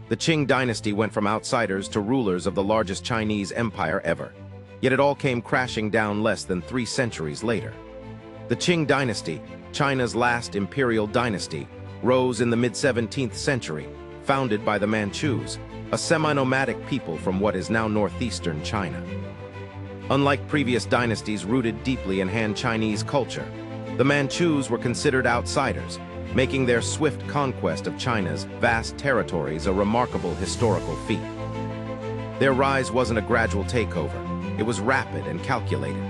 The Qing Dynasty went from outsiders to rulers of the largest Chinese empire ever. Yet it all came crashing down less than 3 centuries later. The Qing Dynasty, China's last imperial dynasty, rose in the mid-17th century, founded by the Manchus, a semi-nomadic people from what is now northeastern China. Unlike previous dynasties rooted deeply in Han Chinese culture, the Manchus were considered outsiders, making their swift conquest of China's vast territories a remarkable historical feat. Their rise wasn't a gradual takeover, it was rapid and calculated.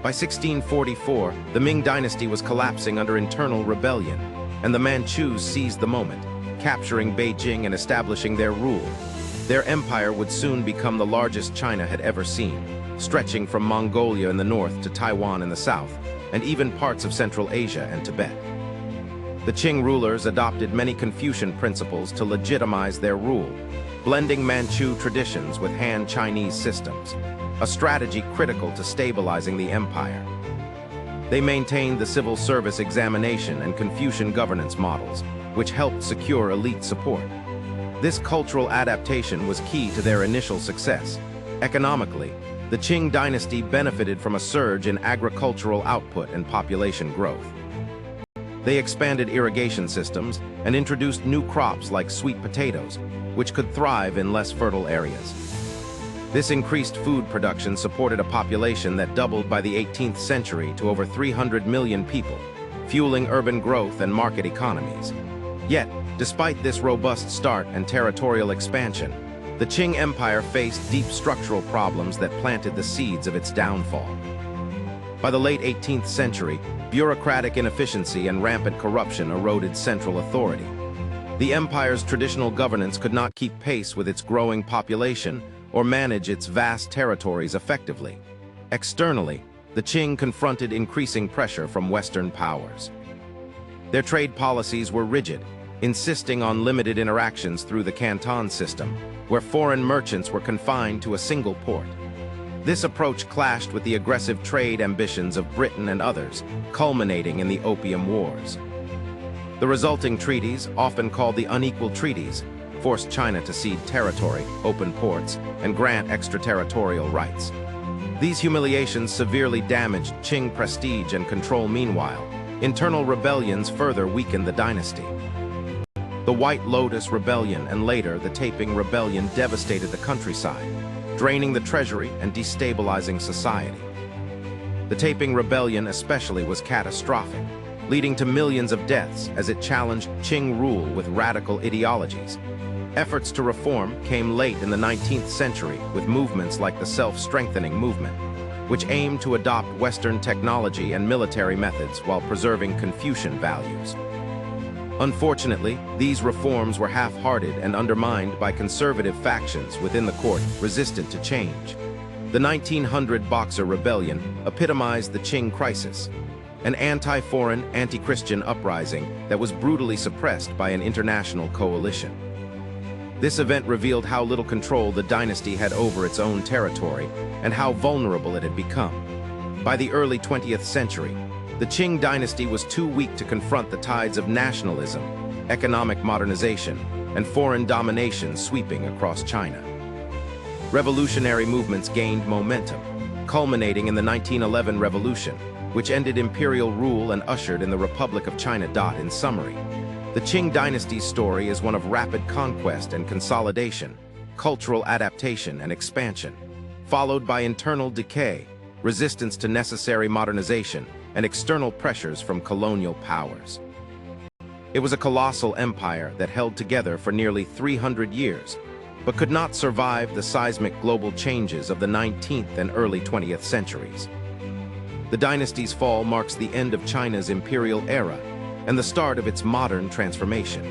By 1644, the Ming Dynasty was collapsing under internal rebellion, and the Manchus seized the moment, capturing Beijing and establishing their rule. Their empire would soon become the largest China had ever seen, stretching from Mongolia in the north to Taiwan in the south, and even parts of Central Asia and Tibet. The Qing rulers adopted many Confucian principles to legitimize their rule, blending Manchu traditions with Han Chinese systems, a strategy critical to stabilizing the empire. They maintained the civil service examination and Confucian governance models, which helped secure elite support. This cultural adaptation was key to their initial success. Economically, the Qing dynasty benefited from a surge in agricultural output and population growth. They expanded irrigation systems and introduced new crops like sweet potatoes, which could thrive in less fertile areas. This increased food production supported a population that doubled by the 18th century to over 300 million people, fueling urban growth and market economies. Yet, despite this robust start and territorial expansion, the Qing Empire faced deep structural problems that planted the seeds of its downfall. By the late 18th century, bureaucratic inefficiency and rampant corruption eroded central authority. The empire's traditional governance could not keep pace with its growing population or manage its vast territories effectively. Externally, the Qing confronted increasing pressure from Western powers. Their trade policies were rigid, insisting on limited interactions through the Canton system, where foreign merchants were confined to a single port. This approach clashed with the aggressive trade ambitions of Britain and others, culminating in the Opium Wars. The resulting treaties, often called the unequal treaties, forced China to cede territory, open ports, and grant extraterritorial rights. These humiliations severely damaged Qing prestige and control. Meanwhile, internal rebellions further weakened the dynasty. The White Lotus Rebellion and later the Taiping Rebellion devastated the countryside, draining the treasury and destabilizing society. The Taiping Rebellion especially was catastrophic, leading to millions of deaths as it challenged Qing rule with radical ideologies. Efforts to reform came late in the 19th century with movements like the Self-Strengthening Movement, which aimed to adopt Western technology and military methods while preserving Confucian values. Unfortunately, these reforms were half-hearted and undermined by conservative factions within the court resistant to change. The 1900 Boxer Rebellion epitomized the Qing crisis, an anti-foreign, anti-Christian uprising that was brutally suppressed by an international coalition. This event revealed how little control the dynasty had over its own territory and how vulnerable it had become. By the early 20th century, the Qing dynasty was too weak to confront the tides of nationalism, economic modernization, and foreign domination sweeping across China. Revolutionary movements gained momentum, culminating in the 1911 Revolution, which ended imperial rule and ushered in the Republic of China. In summary, the Qing dynasty's story is one of rapid conquest and consolidation, cultural adaptation and expansion, followed by internal decay, resistance to necessary modernization, and external pressures from colonial powers. It was a colossal empire that held together for nearly 300 years, but could not survive the seismic global changes of the 19th and early 20th centuries. The dynasty's fall marks the end of China's imperial era and the start of its modern transformation.